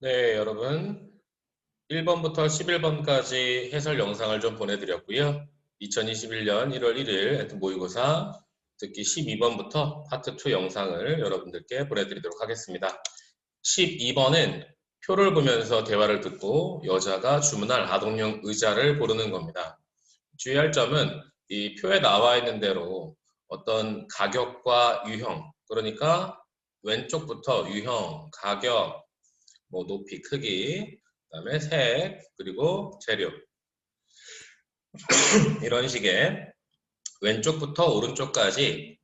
네, 여러분. 1번부터 11번까지 해설 영상을 좀 보내드렸고요. 2021년 1월 1일 모의고사 듣기 12번부터 파트 2 영상을 여러분들께 보내드리도록 하겠습니다. 12번은 표를 보면서 대화를 듣고 여자가 주문할 아동용 의자를 고르는 겁니다. 주의할 점은 이 표에 나와 있는 대로 어떤 가격과 유형, 그러니까 왼쪽부터 유형, 가격, 높이, 크기, 그다음에 색, 그리고 재료 이런 식의 왼쪽부터 오른쪽까지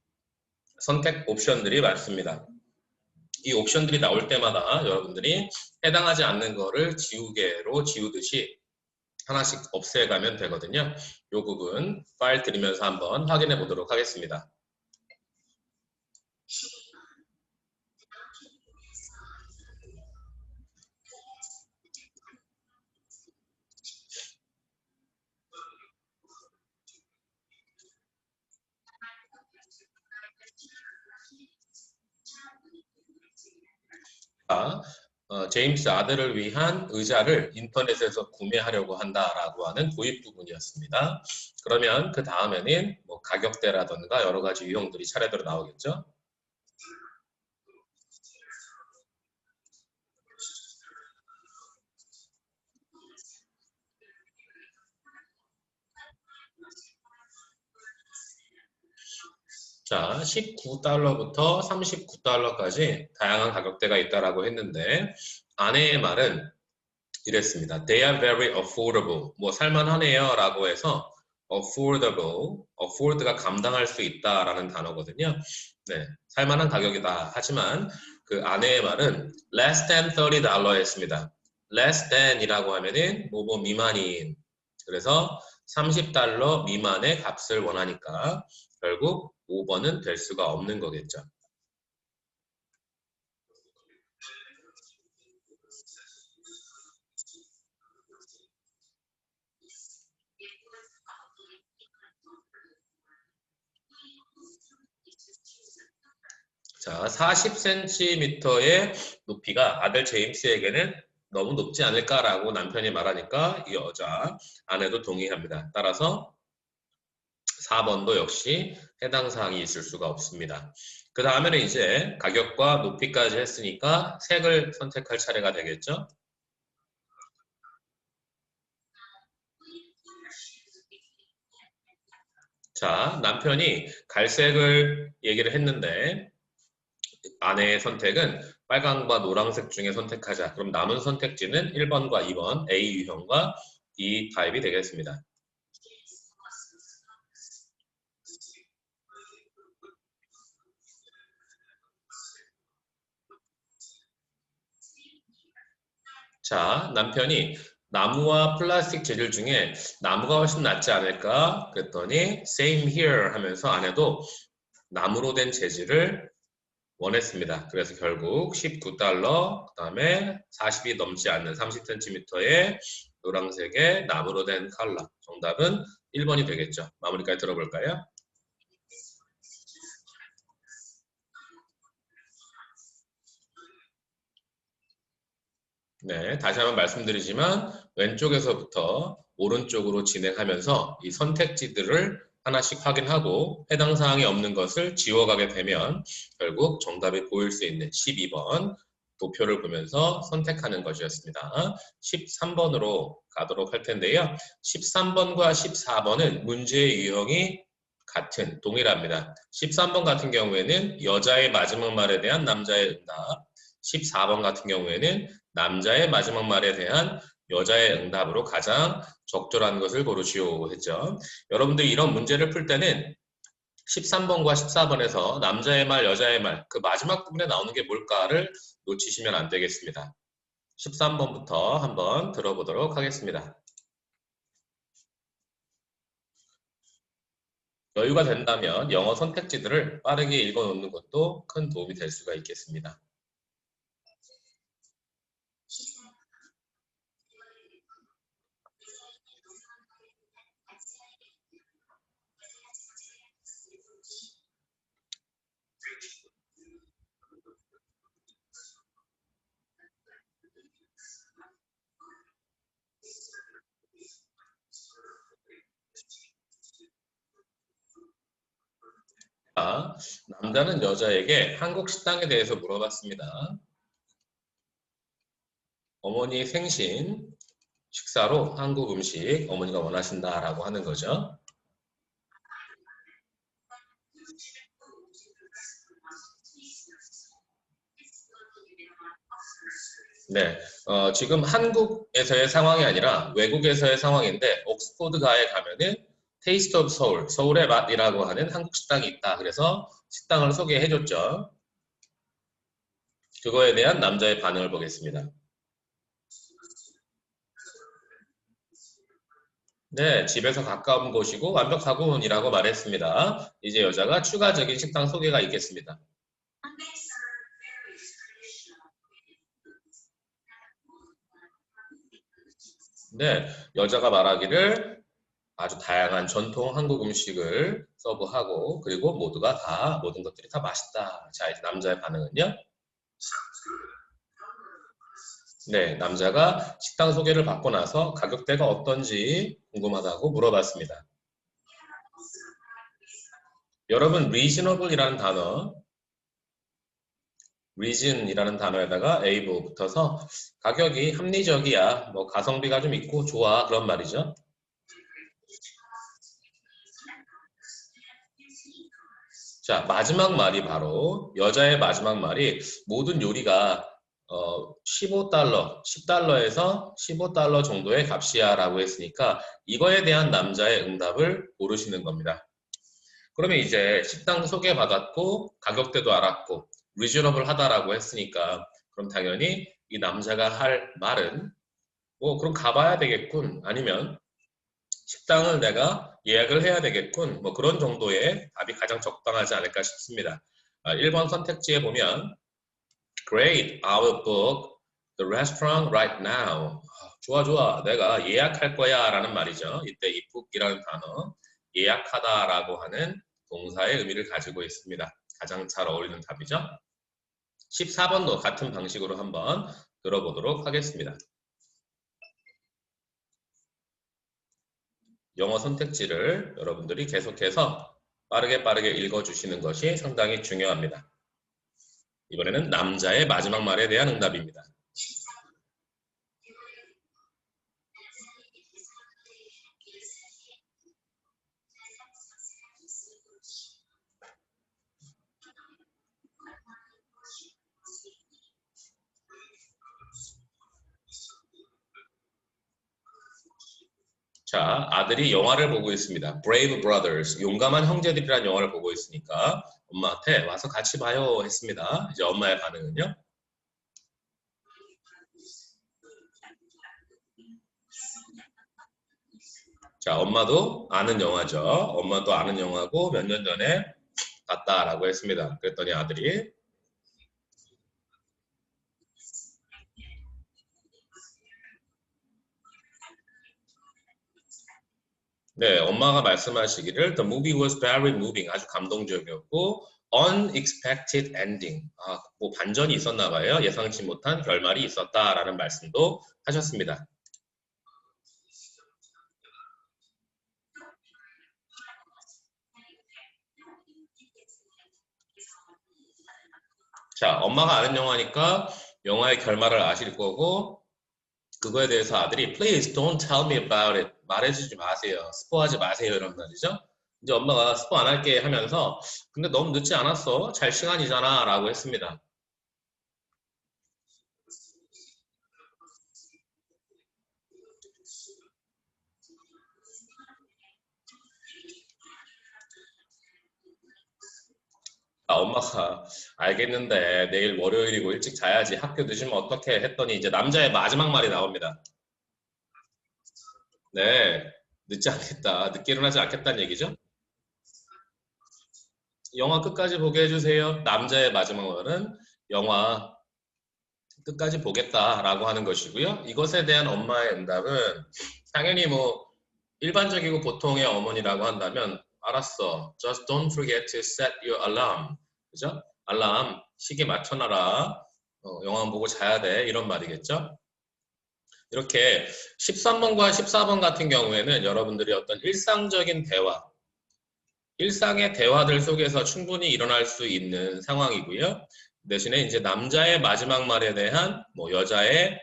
선택 옵션들이 많습니다. 이 옵션들이 나올 때마다 여러분들이 해당하지 않는 거를 지우개로 지우듯이 하나씩 없애가면 되거든요. 이 부분 파일 들이면서 한번 확인해 보도록 하겠습니다. 제임스 아들을 위한 의자를 인터넷에서 구매하려고 한다라고 하는 도입 부분이었습니다. 그러면 그 다음에는 가격대라든가 여러 가지 유형들이 차례대로 나오겠죠. 자, 19달러부터 39달러까지 다양한 가격대가 있다라고 했는데 아내의 말은 이랬습니다. They are very affordable. 살만하네요 라고 해서 affordable, afford가 감당할 수 있다라는 단어거든요. 네, 살만한 가격이다. 하지만 그 아내의 말은 less than $30였습니다. less than이라고 하면은 미만인. 그래서 30달러 미만의 값을 원하니까 결국 5번은 될 수가 없는 거겠죠. 자, 40cm의 높이가 아들 제임스에게는 너무 높지 않을까라고 남편이 말하니까 이 여자 아내도 동의합니다. 따라서 4번도 역시 해당 사항이 있을 수가 없습니다. 그 다음에는 이제 가격과 높이까지 했으니까 색을 선택할 차례가 되겠죠. 자, 남편이 갈색을 얘기를 했는데 아내의 선택은 빨강과 노란색 중에 선택하자. 그럼 남은 선택지는 1번과 2번 A 유형과 E 타입이 되겠습니다. 자, 남편이 나무와 플라스틱 재질 중에 나무가 훨씬 낫지 않을까? 그랬더니 same here 하면서 아내도 나무로 된 재질을 원했습니다. 그래서 결국 19달러, 그 다음에 40이 넘지 않는 30cm의 노란색의 나무로 된 컬러. 정답은 1번이 되겠죠. 마무리까지 들어볼까요? 네, 다시 한번 말씀드리지만 왼쪽에서부터 오른쪽으로 진행하면서 이 선택지들을 하나씩 확인하고 해당 사항이 없는 것을 지워가게 되면 결국 정답이 보일 수 있는 12번 도표를 보면서 선택하는 것이었습니다. 13번으로 가도록 할 텐데요. 13번과 14번은 문제의 유형이 같은, 동일합니다. 13번 같은 경우에는 여자의 마지막 말에 대한 남자의 응답, 14번 같은 경우에는 남자의 마지막 말에 대한 여자의 응답으로 가장 적절한 것을 고르시오 했죠. 여러분들 이런 문제를 풀 때는 13번과 14번에서 남자의 말, 여자의 말, 그 마지막 부분에 나오는 게 뭘까를 놓치시면 안 되겠습니다. 13번부터 한번 들어보도록 하겠습니다. 여유가 된다면 영어 선택지들을 빠르게 읽어 놓는 것도 큰 도움이 될 수가 있겠습니다. 자, 남자는 여자에게 한국 식당에 대해서 물어봤습니다. 어머니 생신 식사로 한국 음식 어머니가 원하신다라고 하는 거죠. 네, 지금 한국에서의 상황이 아니라 외국에서의 상황인데 옥스포드가에 가면은 테이스트 오브 서울, 서울의 맛이라고 하는 한국 식당이 있다. 그래서 식당을 소개해줬죠. 그거에 대한 남자의 반응을 보겠습니다. 네, 집에서 가까운 곳이고 완벽하군이라고 말했습니다. 이제 여자가 추가적인 식당 소개가 있겠습니다. 네, 여자가 말하기를 아주 다양한 전통 한국 음식을 서브하고 그리고 모두가 다 모든 것들이 다 맛있다. 자, 이제 남자의 반응은요? 네, 남자가 식당 소개를 받고 나서 가격대가 어떤지 궁금하다고 물어봤습니다. 여러분, reasonable이라는 단어, reason이라는 단어에다가 able 붙어서 가격이 합리적이야, 뭐 가성비가 좀 있고 좋아 그런 말이죠. 자, 마지막 말이 바로 여자의 마지막 말이 모든 요리가 15달러, 10달러에서 15달러 정도의 값이야 라고 했으니까 이거에 대한 남자의 응답을 고르시는 겁니다. 그러면 이제 식당 소개받았고 가격대도 알았고 리저너블 하다라고 했으니까 그럼 당연히 이 남자가 할 말은 뭐 그럼 가봐야 되겠군 아니면 식당을 내가 예약을 해야 되겠군 뭐 그런 정도의 답이 가장 적당하지 않을까 싶습니다. 1번 선택지에 보면 Great, I will book the restaurant right now. 좋아 좋아 내가 예약할 거야 라는 말이죠. 이때 이 book이라는 단어 예약하다라고 하는 동사의 의미를 가지고 있습니다. 가장 잘 어울리는 답이죠. 14번도 같은 방식으로 한번 들어보도록 하겠습니다. 영어 선택지를 여러분들이 계속해서 빠르게 읽어주시는 것이 상당히 중요합니다. 이번에는 남자의 마지막 말에 대한 응답입니다. 자, 아들이 영화를 보고 있습니다. Brave Brothers, 용감한 형제들이라는 영화를 보고 있으니까 엄마한테 와서 같이 봐요 했습니다. 이제 엄마의 반응은요? 자, 엄마도 아는 영화죠. 엄마도 아는 영화고 몇 년 전에 봤다라고 했습니다. 그랬더니 아들이 네, 엄마가 말씀하시기를 The movie was very moving. 아주 감동적이었고 unexpected ending. 뭐 반전이 있었나 봐요. 예상치 못한 결말이 있었다라는 말씀도 하셨습니다. 자, 엄마가 아는 영화니까 영화의 결말을 아실 거고 그거에 대해서 아들이 Please don't tell me about it. 말해주지 마세요. 스포하지 마세요. 이런 말이죠. 이제 엄마가 스포 안 할게 하면서 근데 너무 늦지 않았어. 잘 시간이잖아. 라고 했습니다. 엄마가 알겠는데 내일 월요일이고 일찍 자야지 학교 늦으면 어떡해 했더니 이제 남자의 마지막 말이 나옵니다. 네, 늦지 않겠다. 늦게 일어나지 않겠다는 얘기죠. 영화 끝까지 보게 해주세요. 남자의 마지막 말은 영화 끝까지 보겠다라고 하는 것이고요. 이것에 대한 엄마의 응답은 당연히 뭐 일반적이고 보통의 어머니라고 한다면 알았어. Just don't forget to set your alarm. 그죠? 알람 시계 맞춰놔라. 영화 보고 자야 돼. 이런 말이겠죠? 이렇게 13번과 14번 같은 경우에는 여러분들이 어떤 일상적인 대화, 일상의 대화들 속에서 충분히 일어날 수 있는 상황이고요. 대신에 이제 남자의 마지막 말에 대한 여자의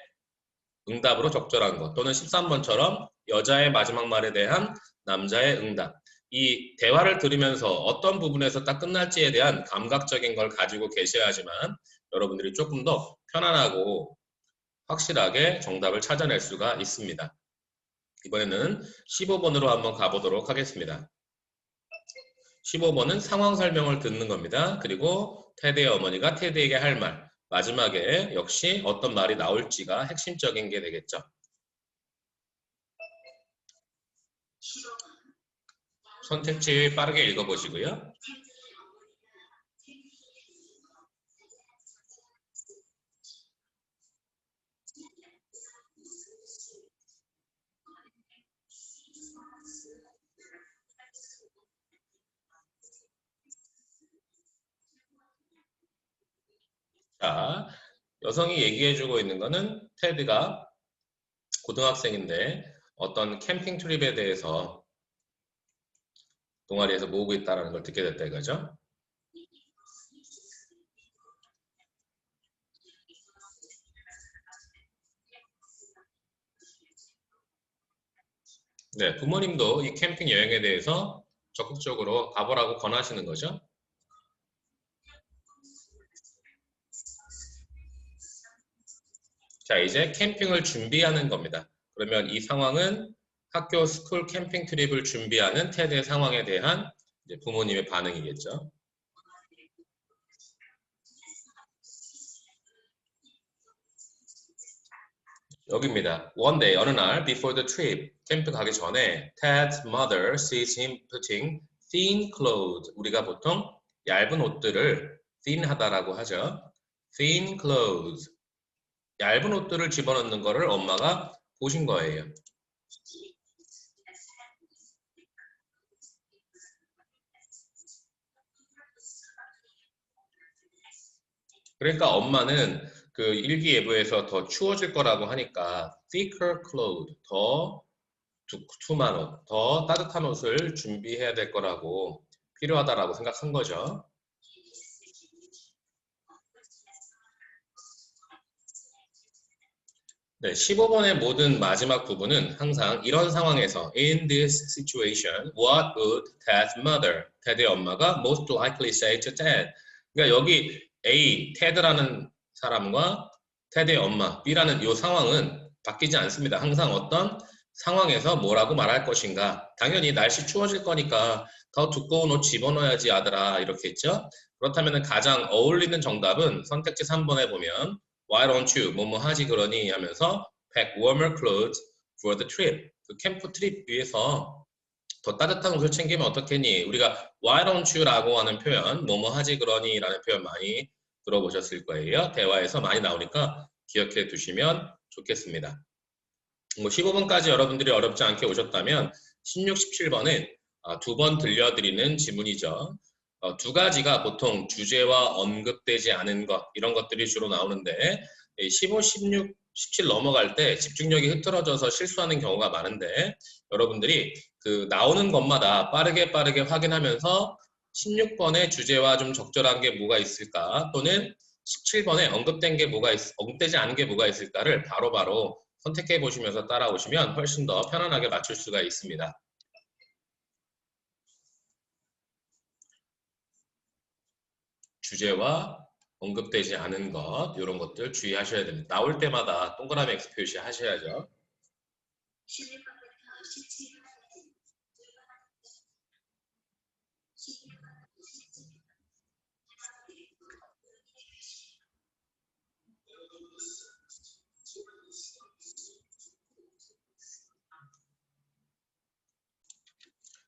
응답으로 적절한 것 또는 13번처럼 여자의 마지막 말에 대한 남자의 응답. 이 대화를 들으면서 어떤 부분에서 딱 끝날지에 대한 감각적인 걸 가지고 계셔야지만 여러분들이 조금 더 편안하고 확실하게 정답을 찾아낼 수가 있습니다. 이번에는 15번으로 한번 가보도록 하겠습니다. 15번은 상황 설명을 듣는 겁니다. 그리고 테드의 어머니가 테드에게 할 말, 마지막에 역시 어떤 말이 나올지가 핵심적인 게 되겠죠. 선택지 빠르게 읽어보시고요. 자, 여성이 얘기해주고 있는 거는 테드가 고등학생인데 어떤 캠핑 트립에 대해서 동아리에서 모으고 있다는 걸 듣게 됐다 이거죠. 네, 부모님도 이 캠핑 여행에 대해서 적극적으로 가보라고 권하시는 거죠. 자, 이제 캠핑을 준비하는 겁니다. 그러면 이 상황은 학교 스쿨 캠핑 트립을 준비하는 테드의 상황에 대한 이제 부모님의 반응이겠죠. 여기입니다. One day, 어느 날, before the trip, 캠프 가기 전에 Ted's mother sees him putting thin clothes. 우리가 보통 얇은 옷들을 thin 하다라고 하죠. thin clothes. 얇은 옷들을 집어넣는 거를 엄마가 보신 거예요. 그러니까 엄마는 그 일기예보에서 더 추워질 거라고 하니까 thicker cloth, 더 두툼한 옷, 더 따뜻한 옷을 준비해야 될 거라고 필요하다라고 생각한 거죠. 네, 15번의 모든 마지막 부분은 항상 이런 상황에서 in this situation, what would Ted's mother, 테드의 엄마가 most likely say to Ted. 그러니까 여기 A, 테드라는 사람과 테드의 엄마, B라는 이 상황은 바뀌지 않습니다. 항상 어떤 상황에서 뭐라고 말할 것인가. 당연히 날씨 추워질 거니까 더 두꺼운 옷 집어넣어야지 아들아 이렇게 했죠. 그렇다면 가장 어울리는 정답은 선택지 3번에 보면 Why don't you? 뭐뭐 하지 그러니 하면서 pack warmer clothes for the trip. 그 캠프 트립 위해서 더 따뜻한 옷을 챙기면 어떻겠니? 우리가 why don't you? 라고 하는 표현, 뭐뭐 하지 그러니 라는 표현 많이 들어보셨을 거예요. 대화에서 많이 나오니까 기억해 두시면 좋겠습니다. 15번까지 여러분들이 어렵지 않게 오셨다면 16, 17번은 두 번 들려드리는 지문이죠. 두 가지가 보통 주제와 언급되지 않은 것 이런 것들이 주로 나오는데 15, 16, 17 넘어갈 때 집중력이 흐트러져서 실수하는 경우가 많은데 여러분들이 그 나오는 것마다 빠르게 확인하면서 16번의 주제와 좀 적절한 게 뭐가 있을까 또는 17번에 언급되지 않은 게 뭐가 있을까를 바로바로 선택해 보시면서 따라오시면 훨씬 더 편안하게 맞출 수가 있습니다. 주제와 언급되지 않은 것 이런 것들 주의하셔야 됩니다. 나올 때마다 동그라미 X 표시 하셔야죠.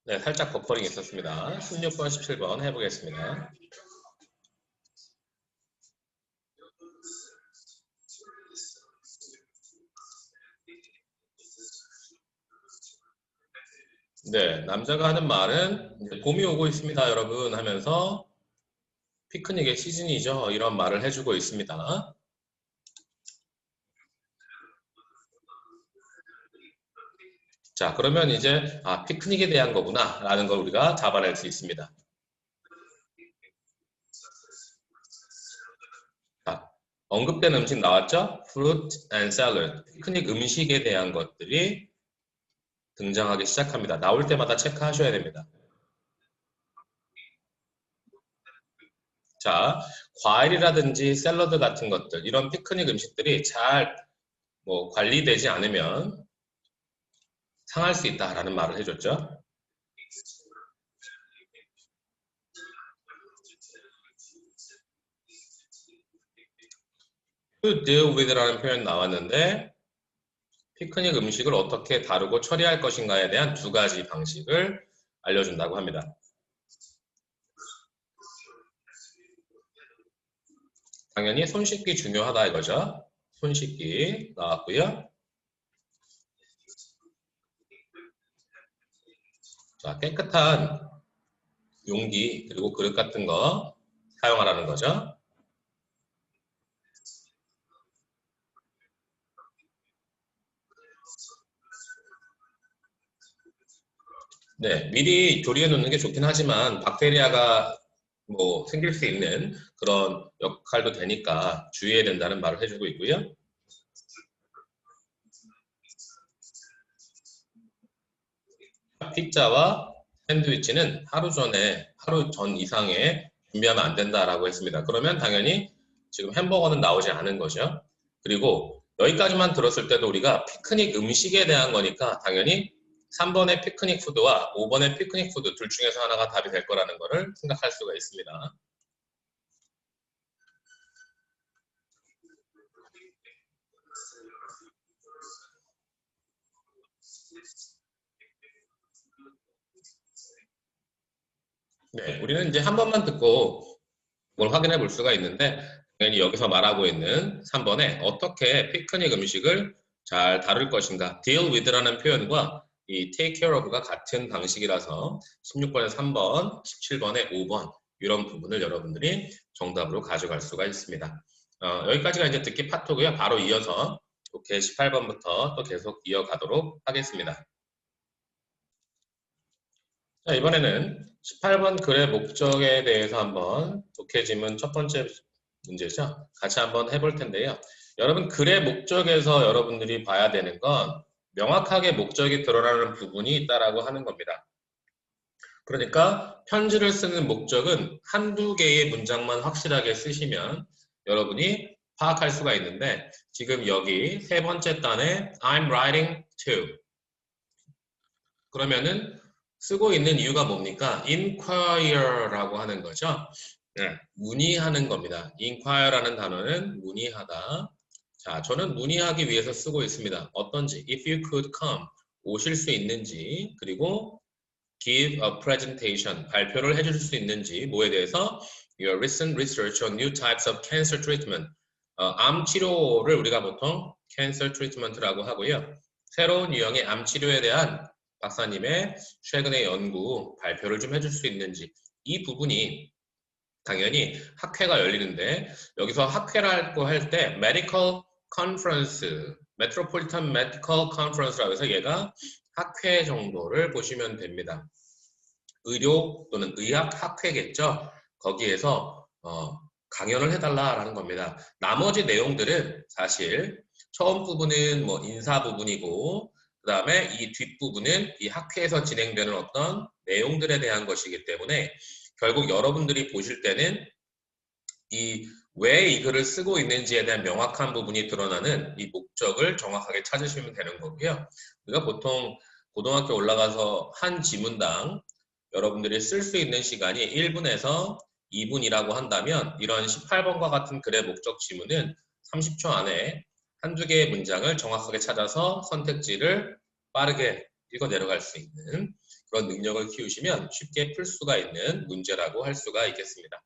네, 살짝 버퍼링 있었습니다. 16번, 17번 해보겠습니다. 네, 남자가 하는 말은 이제 봄이 오고 있습니다, 여러분 하면서 피크닉의 시즌이죠. 이런 말을 해주고 있습니다. 자, 그러면 이제 피크닉에 대한 거구나 라는 걸 우리가 잡아낼 수 있습니다. 자, 언급된 음식 나왔죠? Fruit and salad. 피크닉 음식에 대한 것들이 등장하기 시작합니다. 나올 때마다 체크하셔야 됩니다. 자, 과일이라든지 샐러드 같은 것들, 이런 피크닉 음식들이 잘 관리되지 않으면 상할 수 있다라는 말을 해줬죠. To deal with라는 표현 나왔는데 피크닉 음식을 어떻게 다루고 처리할 것인가에 대한 두 가지 방식을 알려준다고 합니다. 당연히 손 씻기 중요하다 이거죠. 손 씻기 나왔고요. 자, 깨끗한 용기 그리고 그릇 같은 거 사용하라는 거죠. 네, 미리 조리해 놓는 게 좋긴 하지만 박테리아가 생길 수 있는 그런 역할도 되니까 주의해야 된다는 말을 해주고 있고요. 피자와 샌드위치는 하루 전 이상에 준비하면 안 된다라고 했습니다. 그러면 당연히 지금 햄버거는 나오지 않은 거죠. 그리고 여기까지만 들었을 때도 우리가 피크닉 음식에 대한 거니까 당연히 3번의 피크닉 푸드와 5번의 피크닉 푸드 둘 중에서 하나가 답이 될 거라는 거를 생각할 수가 있습니다. 네, 우리는 이제 한 번만 듣고 뭘 확인해 볼 수가 있는데 당연히 여기서 말하고 있는 3번에 어떻게 피크닉 음식을 잘 다룰 것인가 deal with라는 표현과 이 take care of가 같은 방식이라서 16번에 3번, 17번에 5번 이런 부분을 여러분들이 정답으로 가져갈 수가 있습니다. 여기까지가 이제 듣기 파트고요. 바로 이어서 독해 18번부터 또 계속 이어가도록 하겠습니다. 자, 이번에는 18번 글의 목적에 대해서 한번 독해 지문 첫 번째 문제죠. 같이 한번 해볼 텐데요. 여러분 글의 목적에서 여러분들이 봐야 되는 건 명확하게 목적이 드러나는 부분이 있다라고 하는 겁니다. 그러니까 편지를 쓰는 목적은 한두 개의 문장만 확실하게 쓰시면 여러분이 파악할 수가 있는데 지금 여기 세 번째 단에 I'm writing to 그러면은 쓰고 있는 이유가 뭡니까? inquire라고 하는 거죠. 네, 문의하는 겁니다. inquire라는 단어는 문의하다. 자, 저는 문의하기 위해서 쓰고 있습니다. 어떤지, if you could come, 오실 수 있는지, 그리고 give a presentation, 발표를 해줄 수 있는지, 뭐에 대해서 your recent research on new types of cancer treatment, 암 치료를 우리가 보통 cancer treatment라고 하고요. 새로운 유형의 암 치료에 대한 박사님의 최근의 연구 발표를 좀 해줄 수 있는지 이 부분이 당연히 학회가 열리는데 여기서 학회라고 할 때 medical conference, metropolitan medical conference라고 해서 얘가 학회 정도를 보시면 됩니다. 의료 또는 의학 학회겠죠. 거기에서 강연을 해달라라는 겁니다. 나머지 내용들은 사실 처음 부분은 인사 부분이고 그 다음에 이 뒷부분은 이 학회에서 진행되는 어떤 내용들에 대한 것이기 때문에 결국 여러분들이 보실 때는 왜 이 글을 쓰고 있는지에 대한 명확한 부분이 드러나는 이 목적을 정확하게 찾으시면 되는 거고요. 우리가 보통 고등학교 올라가서 한 지문당 여러분들이 쓸 수 있는 시간이 1분에서 2분이라고 한다면 이런 18번과 같은 글의 목적 지문은 30초 안에 한두 개의 문장을 정확하게 찾아서 선택지를 빠르게 읽어 내려갈 수 있는 그런 능력을 키우시면 쉽게 풀 수가 있는 문제라고 할 수가 있겠습니다.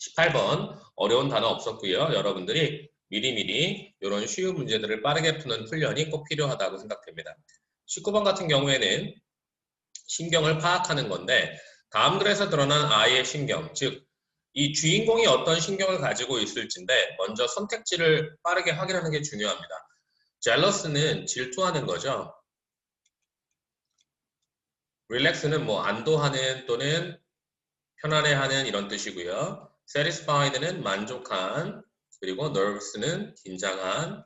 18번 어려운 단어 없었고요. 여러분들이 미리미리 이런 쉬운 문제들을 빠르게 푸는 훈련이 꼭 필요하다고 생각됩니다. 19번 같은 경우에는 신경을 파악하는 건데 다음 글에서 드러난 아이의 신경, 즉 이 주인공이 어떤 신경을 가지고 있을지인데 먼저 선택지를 빠르게 확인하는 게 중요합니다. jealous는 질투하는 거죠. relax는 뭐 안도하는 또는 편안해하는 이런 뜻이고요. satisfied는 만족한, 그리고 nervous는 긴장한,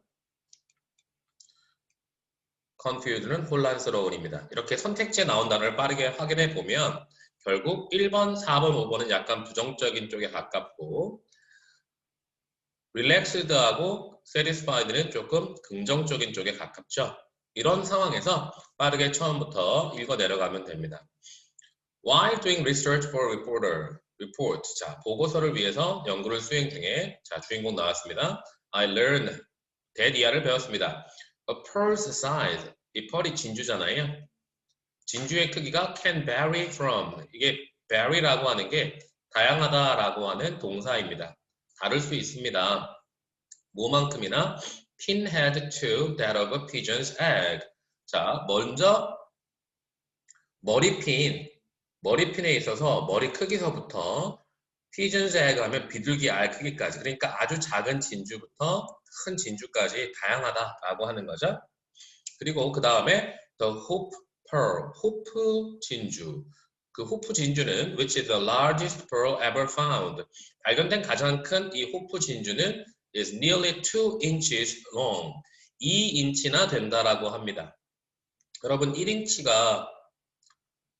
confused는 혼란스러운입니다. 이렇게 선택지에 나온 단어를 빠르게 확인해 보면 결국 1번, 4번, 5번은 약간 부정적인 쪽에 가깝고 relaxed하고 satisfied는 조금 긍정적인 쪽에 가깝죠. 이런 상황에서 빠르게 처음부터 읽어 내려가면 됩니다. While doing research for a report. 자, 보고서를 위해서 연구를 수행 중에 자, 주인공 나왔습니다. I learned that 이하를 배웠습니다. A pearl's size. 이 펄이 진주잖아요. 진주의 크기가 can vary from. 이게 vary라고 하는 게 다양하다라고 하는 동사입니다. 다를 수 있습니다. 뭐만큼이나 pinhead to that of a pigeon's egg. 자, 먼저 머리핀에 있어서 머리 크기서부터 pigeon's egg 하면 비둘기 알 크기까지, 그러니까 아주 작은 진주부터 큰 진주까지 다양하다라고 하는 거죠. 그리고 그 다음에 the hoop pearl, 호프 진주. 그 호프 진주는 which is the largest pearl ever found. 발견된 가장 큰 이 호프 진주는 is nearly 2 inches long. 2인치나 된다라고 합니다. 여러분 1인치가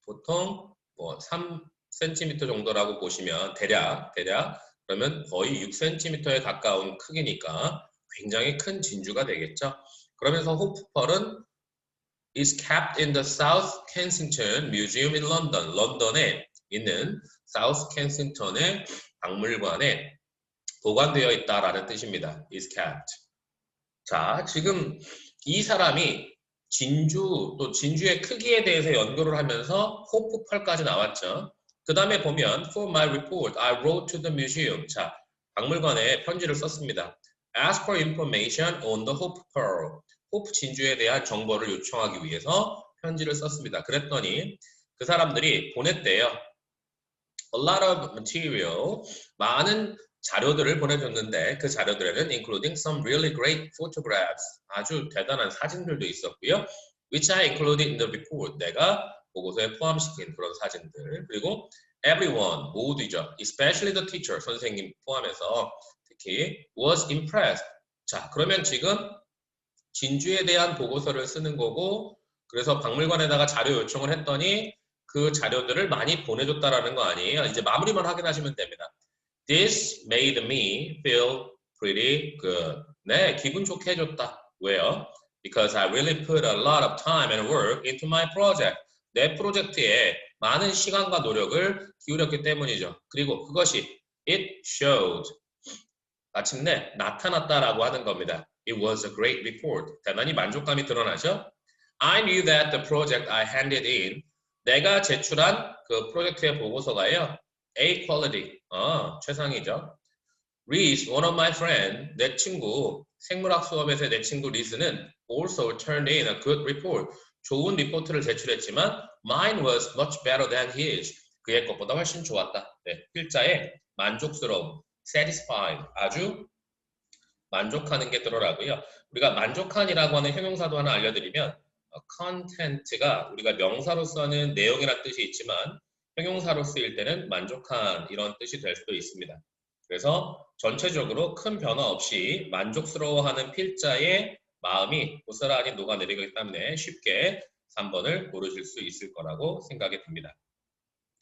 보통 뭐 3cm 정도라고 보시면 대략 그러면 거의 6cm에 가까운 크기니까 굉장히 큰 진주가 되겠죠. 그러면서 호프펄은 is kept in the South Kensington Museum in London. 런던에 있는 South Kensington의 박물관에 보관되어 있다라는 뜻입니다. is kept. 자, 지금 이 사람이 진주, 또 진주의 크기에 대해서 연구를 하면서 호프펄까지 나왔죠. 그 다음에 보면 For my report, I wrote to the museum. 자, 박물관에 편지를 썼습니다. Ask for information on the hope pearl. 호프 진주에 대한 정보를 요청하기 위해서 편지를 썼습니다. 그랬더니 그 사람들이 보냈대요. A lot of material, 많은 자료들을 보내줬는데 그 자료들에는 including some really great photographs, 아주 대단한 사진들도 있었고요. Which I included in the report, 내가 보고서에 포함시킨 그런 사진들. 그리고 everyone, 모두죠. Especially the teacher, 선생님 포함해서 특히 was impressed. 자, 그러면 지금 진주에 대한 보고서를 쓰는 거고, 그래서 박물관에다가 자료 요청을 했더니 그 자료들을 많이 보내줬다라는 거 아니에요. 이제 마무리만 확인하시면 됩니다. This made me feel pretty good. 네, 기분 좋게 해줬다. 왜요? Because I really put a lot of time and work into my project. 내 프로젝트에 많은 시간과 노력을 기울였기 때문이죠. 그리고 그것이 it showed. 마침내 나타났다라고 하는 겁니다. It was a great report. 대단히 만족감이 드러나죠? I knew that the project I handed in, 내가 제출한 그 프로젝트의 보고서가요. A quality, 최상이죠. Reese, one of my friends, 내 친구, 생물학 수업에서 내 친구 리스는 also turned in a good report. 좋은 리포트를 제출했지만 mine was much better than his. 그의 것보다 훨씬 좋았다. 네, 필자에 만족스러움, satisfied, 아주 만족하는 게 들어가고요. 우리가 만족한이라고 하는 형용사도 하나 알려드리면 content가 우리가 명사로 써는 내용이라는 뜻이 있지만 형용사로 쓰일 때는 만족한 이런 뜻이 될 수도 있습니다. 그래서 전체적으로 큰 변화 없이 만족스러워하는 필자의 마음이 고스란히 녹아내리기 때문에 쉽게 3번을 고르실 수 있을 거라고 생각이 듭니다.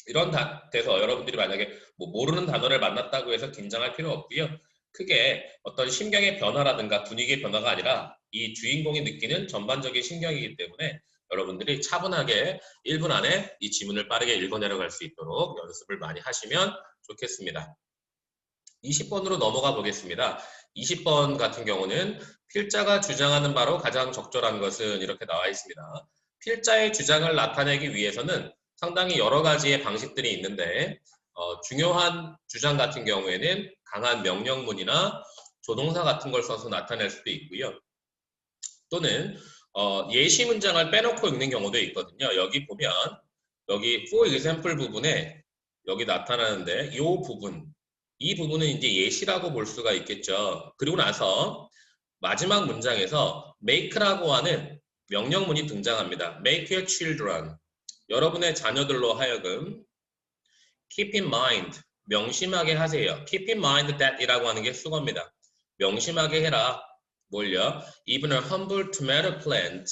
이런 데서 여러분들이 만약에 모르는 단어를 만났다고 해서 긴장할 필요 없고요. 크게 어떤 심경의 변화라든가 분위기의 변화가 아니라 이 주인공이 느끼는 전반적인 심경이기 때문에 여러분들이 차분하게 1분 안에 이 지문을 빠르게 읽어내려갈 수 있도록 연습을 많이 하시면 좋겠습니다. 20번으로 넘어가 보겠습니다. 20번 같은 경우는 필자가 주장하는 바로 가장 적절한 것은 이렇게 나와 있습니다. 필자의 주장을 나타내기 위해서는 상당히 여러 가지의 방식들이 있는데 중요한 주장 같은 경우에는 강한 명령문이나 조동사 같은 걸 써서 나타낼 수도 있고요. 또는 예시 문장을 빼놓고 읽는 경우도 있거든요. 여기 보면 여기 for example 부분에 여기 나타나는데 이 부분은 이제 예시라고 볼 수가 있겠죠. 그리고 나서 마지막 문장에서 make라고 하는 명령문이 등장합니다. Make your children. 여러분의 자녀들로 하여금 keep in mind, 명심하게 하세요. keep in mind that 이라고 하는 게 수거입니다. 명심하게 해라. 뭘요? Even a humble tomato plant,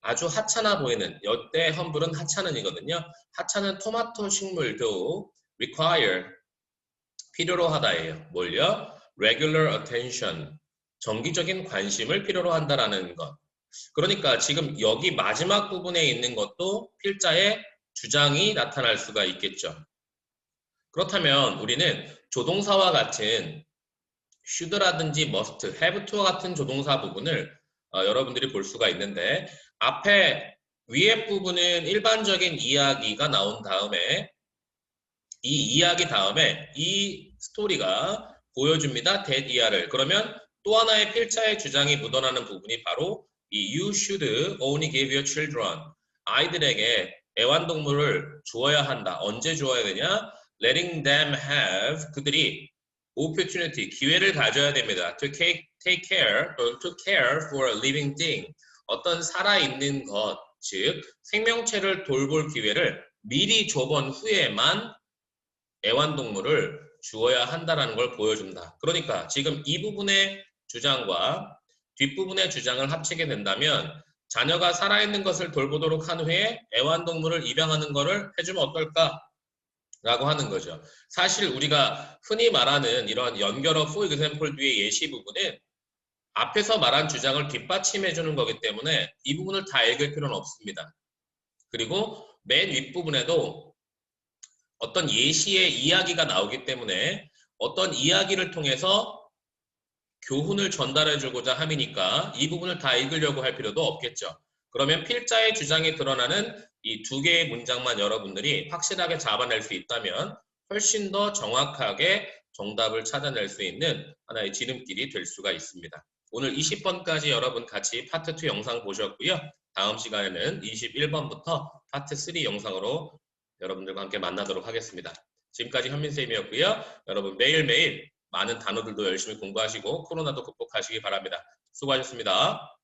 아주 하찮아 보이는, 여태 humble은 하찮은이거든요. 하찮은 토마토 식물도 require, 필요로 하다예요. 뭘요? regular attention, 정기적인 관심을 필요로 한다라는 것. 그러니까 지금 여기 마지막 부분에 있는 것도 필자의 주장이 나타날 수가 있겠죠. 그렇다면 우리는 조동사와 같은 should라든지 must, have to와 같은 조동사 부분을 여러분들이 볼 수가 있는데 앞에 위에 부분은 일반적인 이야기가 나온 다음에 이 이야기 다음에 이 스토리가 보여줍니다. that 이하를. 그러면 또 하나의 필자의 주장이 묻어나는 부분이 바로 이 you should only give your children. 아이들에게 애완동물을 주어야 한다. 언제 주어야 되냐? letting them have, 그들이 opportunity, 기회를 가져야 됩니다. to take care, or to care for a living thing. 어떤 살아있는 것, 즉 생명체를 돌볼 기회를 미리 줘본 후에만 애완동물을 주어야 한다는 걸 보여준다. 그러니까 지금 이 부분의 주장과 뒷부분의 주장을 합치게 된다면 자녀가 살아있는 것을 돌보도록 한 후에 애완동물을 입양하는 것을 해주면 어떨까? 라고 하는 거죠. 사실 우리가 흔히 말하는 이런 연결어 for example 뒤의 예시 부분은 앞에서 말한 주장을 뒷받침해 주는 거기 때문에 이 부분을 다 읽을 필요는 없습니다. 그리고 맨 윗부분에도 어떤 예시의 이야기가 나오기 때문에 어떤 이야기를 통해서 교훈을 전달해 주고자 함이니까 이 부분을 다 읽으려고 할 필요도 없겠죠. 그러면 필자의 주장이 드러나는 이 두 개의 문장만 여러분들이 확실하게 잡아낼 수 있다면 훨씬 더 정확하게 정답을 찾아낼 수 있는 하나의 지름길이 될 수가 있습니다. 오늘 20번까지 여러분 같이 파트 2 영상 보셨고요. 다음 시간에는 21번부터 파트 3 영상으로 여러분들과 함께 만나도록 하겠습니다. 지금까지 현민쌤이었고요. 여러분 매일매일 많은 단어들도 열심히 공부하시고 코로나도 극복하시기 바랍니다. 수고하셨습니다.